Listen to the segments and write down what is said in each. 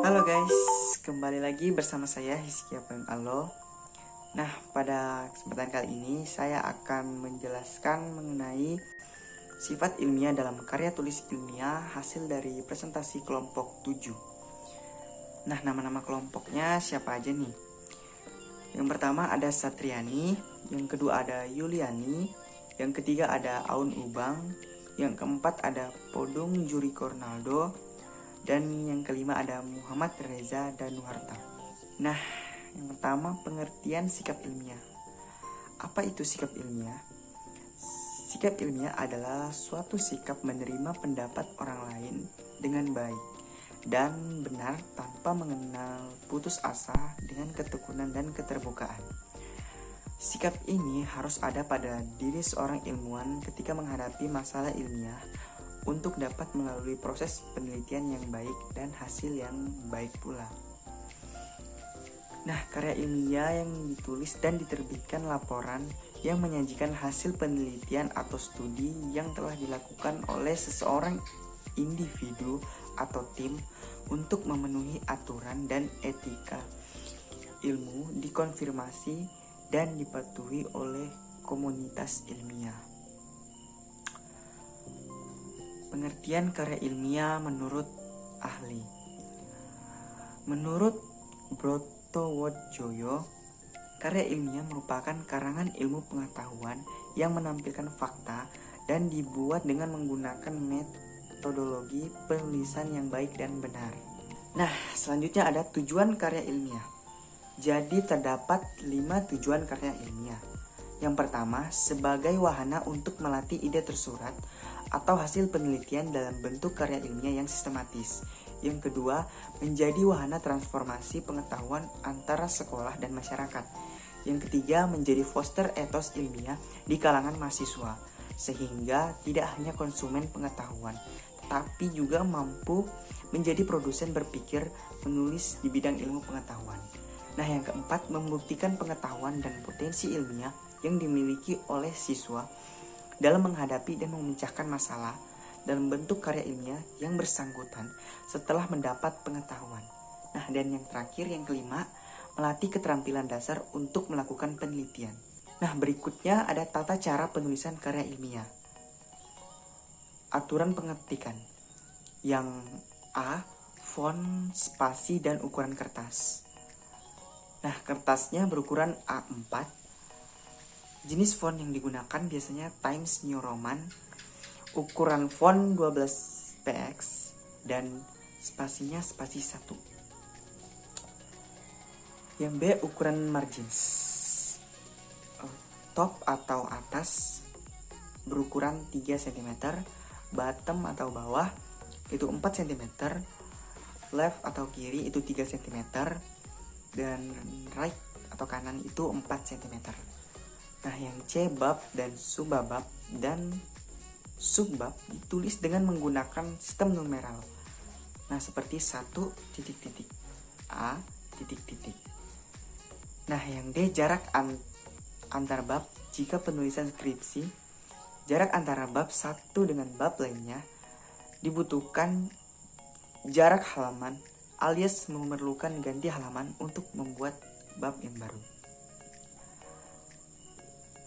Halo guys, kembali lagi bersama saya Hizkia Alo. Nah, pada kesempatan kali ini saya akan menjelaskan mengenai sifat ilmiah dalam karya tulis ilmiah hasil dari presentasi kelompok 7. Nah, nama-nama kelompoknya siapa aja nih? Yang pertama ada Satriani, yang kedua ada Yuliani, yang ketiga ada Aun Ubang, yang keempat ada Podung Juri Cornaldo, dan yang kelima ada Muhammad Reza Danuarta. Nah, yang pertama pengertian sikap ilmiah. Apa itu sikap ilmiah? Sikap ilmiah adalah suatu sikap menerima pendapat orang lain dengan baik dan benar tanpa mengenal putus asa dengan ketekunan dan keterbukaan. Sikap ini harus ada pada diri seorang ilmuwan ketika menghadapi masalah ilmiah untuk dapat melalui proses penelitian yang baik dan hasil yang baik pula. Nah, karya ilmiah yang ditulis dan diterbitkan laporan yang menyajikan hasil penelitian atau studi yang telah dilakukan oleh seseorang individu atau tim untuk memenuhi aturan dan etika ilmu, dikonfirmasi dan dipatuhi oleh komunitas ilmiah. Pengertian karya ilmiah menurut ahli. Menurut Brotowodjojo, karya ilmiah merupakan karangan ilmu pengetahuan yang menampilkan fakta dan dibuat dengan menggunakan metodologi penulisan yang baik dan benar. Nah, selanjutnya ada tujuan karya ilmiah. Jadi terdapat 5 tujuan karya ilmiah. Yang pertama, sebagai wahana untuk melatih ide tersurat atau hasil penelitian dalam bentuk karya ilmiah yang sistematis. Yang kedua, menjadi wahana transformasi pengetahuan antara sekolah dan masyarakat. Yang ketiga, menjadi foster etos ilmiah di kalangan mahasiswa, sehingga tidak hanya konsumen pengetahuan, tapi juga mampu menjadi produsen berpikir menulis di bidang ilmu pengetahuan. Nah, yang keempat, membuktikan pengetahuan dan potensi ilmiah yang dimiliki oleh siswa dalam menghadapi dan memecahkan masalah dalam bentuk karya ilmiah yang bersangkutan setelah mendapat pengetahuan. Nah, dan yang terakhir, yang kelima, melatih keterampilan dasar untuk melakukan penelitian. Nah, berikutnya ada tata cara penulisan karya ilmiah. Aturan pengetikan. Yang A, font, spasi, dan ukuran kertas. Nah, kertasnya berukuran A4. Jenis font yang digunakan biasanya Times New Roman, ukuran font 12 px, dan spasinya spasi 1. Yang B, ukuran margins. Top atau atas berukuran 3 cm, bottom atau bawah itu 4 cm, left atau kiri itu 3 cm, dan right atau kanan itu 4 cm. Nah, yang C, bab dan subbab dan subbab ditulis dengan menggunakan sistem numeral. Nah, seperti 1 titik-titik A titik-titik. Nah, yang D, jarak antar bab. Jika penulisan skripsi, jarak antara bab satu dengan bab lainnya dibutuhkan jarak halaman alias memerlukan ganti halaman untuk membuat bab yang baru.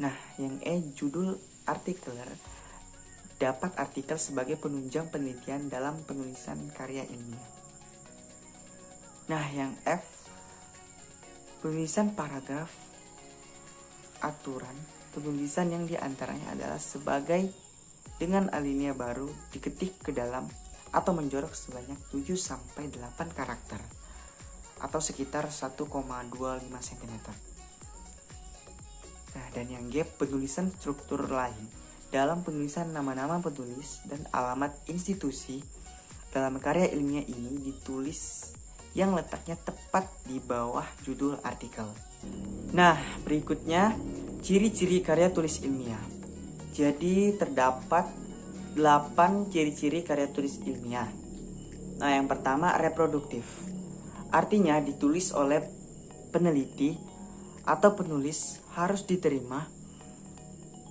Nah, yang E, judul artikeler. Dapat artikel sebagai penunjang penelitian dalam penulisan karya ilmiah. Nah, yang F, penulisan paragraf. Aturan penulisan yang diantaranya adalah sebagai dengan alinea baru diketik ke dalam atau menjorok sebanyak 7-8 karakter atau sekitar 1,25 cm. Nah, dan yang G, penulisan struktur lain. Dalam penulisan nama-nama penulis dan alamat institusi dalam karya ilmiah ini ditulis yang letaknya tepat di bawah judul artikel. Nah, berikutnya ciri-ciri karya tulis ilmiah. Jadi terdapat 8 ciri-ciri karya tulis ilmiah. Nah, yang pertama reproduktif. Artinya ditulis oleh peneliti atau penulis harus diterima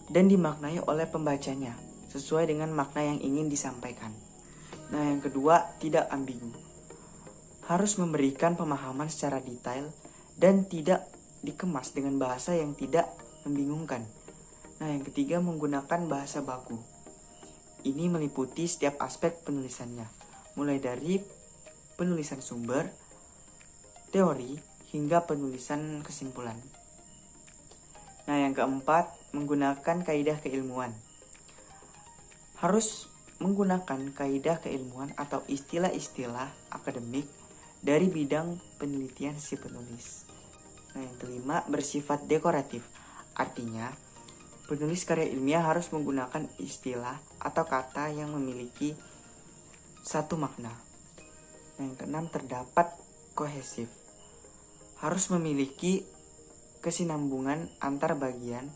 dan dimaknai oleh pembacanya sesuai dengan makna yang ingin disampaikan. Nah, yang kedua, tidak ambigu. harus memberikan pemahaman secara detail dan tidak dikemas dengan bahasa yang tidak membingungkan. Nah, yang ketiga, menggunakan bahasa baku. Ini meliputi setiap aspek penulisannya, mulai dari penulisan sumber, teori, hingga penulisan kesimpulan. Nah, yang keempat, menggunakan kaidah keilmuan. Harus menggunakan kaidah keilmuan atau istilah-istilah akademik dari bidang penelitian si penulis. Nah, yang kelima, bersifat dekoratif. Artinya, penulis karya ilmiah harus menggunakan istilah atau kata yang memiliki satu makna. Nah, yang keenam, terdapat kohesif. Harus memiliki kesinambungan antar bagian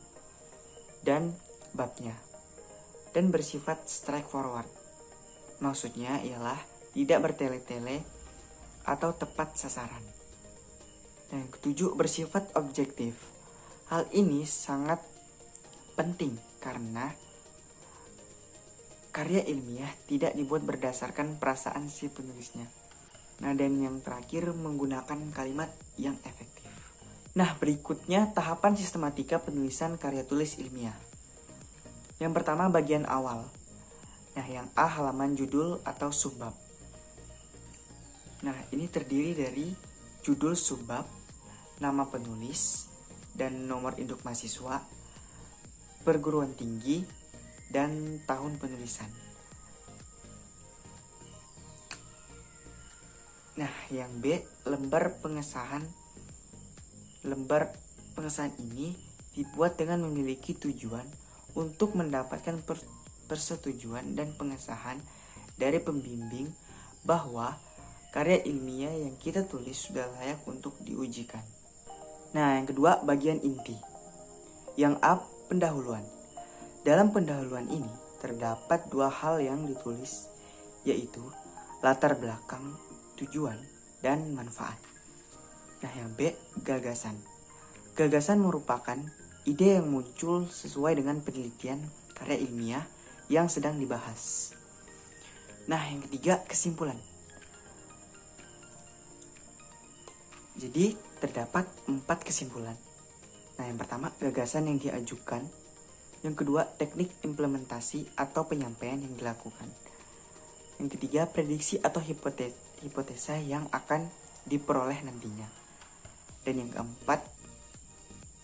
dan babnya. Dan bersifat straightforward. Maksudnya ialah tidak bertele-tele atau tepat sasaran. Dan yang ketujuh, bersifat objektif. Hal ini sangat penting karena karya ilmiah tidak dibuat berdasarkan perasaan si penulisnya. Nah, dan yang terakhir, menggunakan kalimat yang efektif. Nah, berikutnya tahapan sistematika penulisan karya tulis ilmiah. Yang pertama, bagian awal. Nah, yang A, halaman judul atau subbab. Nah, ini terdiri dari judul subbab, nama penulis, dan nomor induk mahasiswa, perguruan tinggi, dan tahun penulisan. Nah, yang B, lembar pengesahan. Lembar pengesahan ini dibuat dengan memiliki tujuan untuk mendapatkan persetujuan dan pengesahan dari pembimbing bahwa karya ilmiah yang kita tulis sudah layak untuk diujikan. Nah, yang kedua, bagian inti. Yang A, pendahuluan. Dalam pendahuluan ini terdapat dua hal yang ditulis, yaitu latar belakang, tujuan, dan manfaat. Nah, yang B, gagasan. Gagasan merupakan ide yang muncul sesuai dengan penelitian karya ilmiah yang sedang dibahas. Nah, yang ketiga, kesimpulan. Jadi, terdapat 4 kesimpulan. Nah, yang pertama, gagasan yang diajukan. Yang kedua, teknik implementasi atau penyampaian yang dilakukan. Yang ketiga, prediksi atau hipotesa yang akan diperoleh nantinya. Dan yang keempat,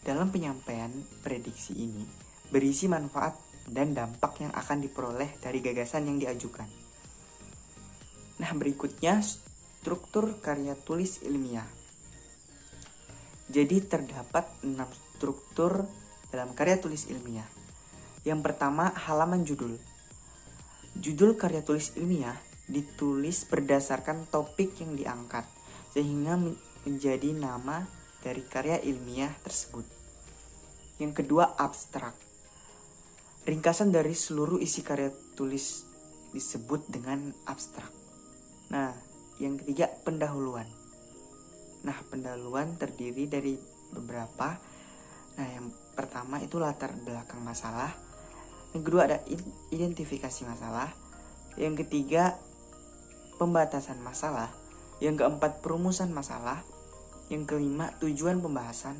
dalam penyampaian prediksi ini berisi manfaat dan dampak yang akan diperoleh dari gagasan yang diajukan. Nah, berikutnya struktur karya tulis ilmiah. Jadi terdapat 6 struktur dalam karya tulis ilmiah. Yang pertama, halaman judul. Judul karya tulis ilmiah ditulis berdasarkan topik yang diangkat, sehingga menjadi nama dari karya ilmiah tersebut. Yang kedua, abstrak. Ringkasan dari seluruh isi karya tulis disebut dengan abstrak. Nah, yang ketiga, pendahuluan. Nah, pendahuluan terdiri dari beberapa. Nah, yang pertama itu latar belakang masalah. Yang kedua ada identifikasi masalah. Yang ketiga, pembatasan masalah. Yang keempat, perumusan masalah. Yang kelima, tujuan pembahasan.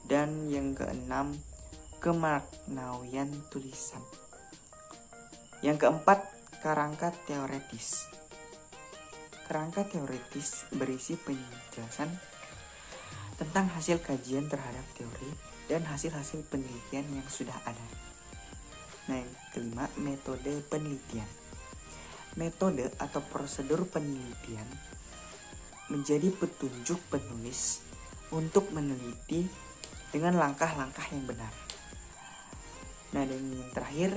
Dan yang keenam, kemaknawian tulisan. Yang keempat, kerangka teoretis. Kerangka teoretis berisi penjelasan tentang hasil kajian terhadap teori dan hasil-hasil penelitian yang sudah ada. Nah, yang kelima, metode penelitian. Metode atau prosedur penelitian menjadi petunjuk penulis untuk meneliti dengan langkah-langkah yang benar. Nah, dan yang terakhir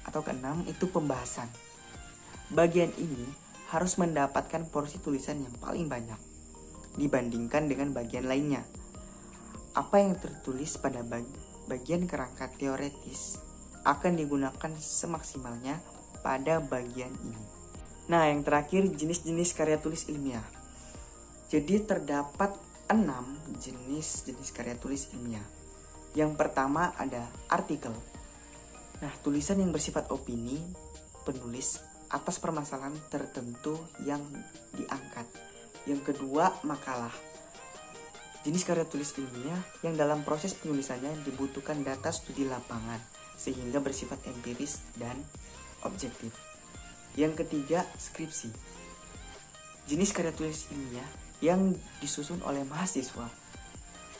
atau keenam itu pembahasan. Bagian ini harus mendapatkan porsi tulisan yang paling banyak dibandingkan dengan bagian lainnya. Apa yang tertulis pada bagian kerangka teoretis akan digunakan semaksimalnya pada bagian ini. Nah, yang terakhir, jenis-jenis karya tulis ilmiah. Jadi terdapat 6 jenis karya tulis ilmiah. Yang pertama ada artikel. Nah, tulisan yang bersifat opini penulis atas permasalahan tertentu yang diangkat. Yang kedua, makalah. Jenis karya tulis ilmiah yang dalam proses penulisannya dibutuhkan data studi lapangan sehingga bersifat empiris dan objektif. Yang ketiga, skripsi. Jenis karya tulis ilmiah yang disusun oleh mahasiswa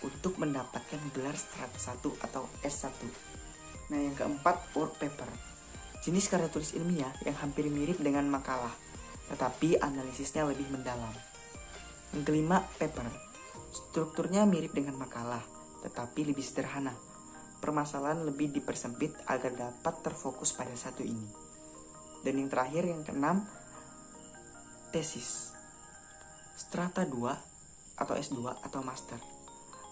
untuk mendapatkan gelar Strat 1 atau S1. Nah, yang keempat, work paper. Jenis karya tulis ilmiah yang hampir mirip dengan makalah, tetapi analisisnya lebih mendalam. Yang kelima, paper. Strukturnya mirip dengan makalah, tetapi lebih sederhana. Permasalahan lebih dipersempit agar dapat terfokus pada satu ini. Dan yang terakhir, yang keenam, tesis. Strata 2 atau S2 atau master.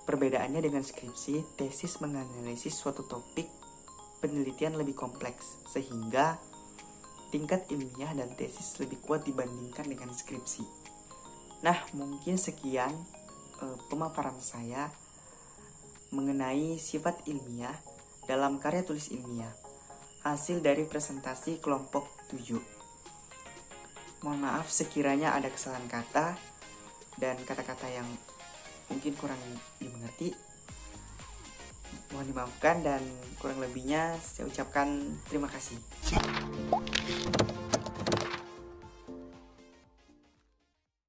Perbedaannya dengan skripsi, tesis menganalisis suatu topik penelitian lebih kompleks, sehingga tingkat ilmiah dan tesis lebih kuat dibandingkan dengan skripsi. Nah, mungkin sekian pemaparan saya mengenai sifat ilmiah dalam karya tulis ilmiah, hasil dari presentasi kelompok 7. Mohon maaf sekiranya ada kesalahan kata dan kata-kata yang mungkin kurang dimengerti. Mohon dimaafkan dan kurang lebihnya saya ucapkan terima kasih.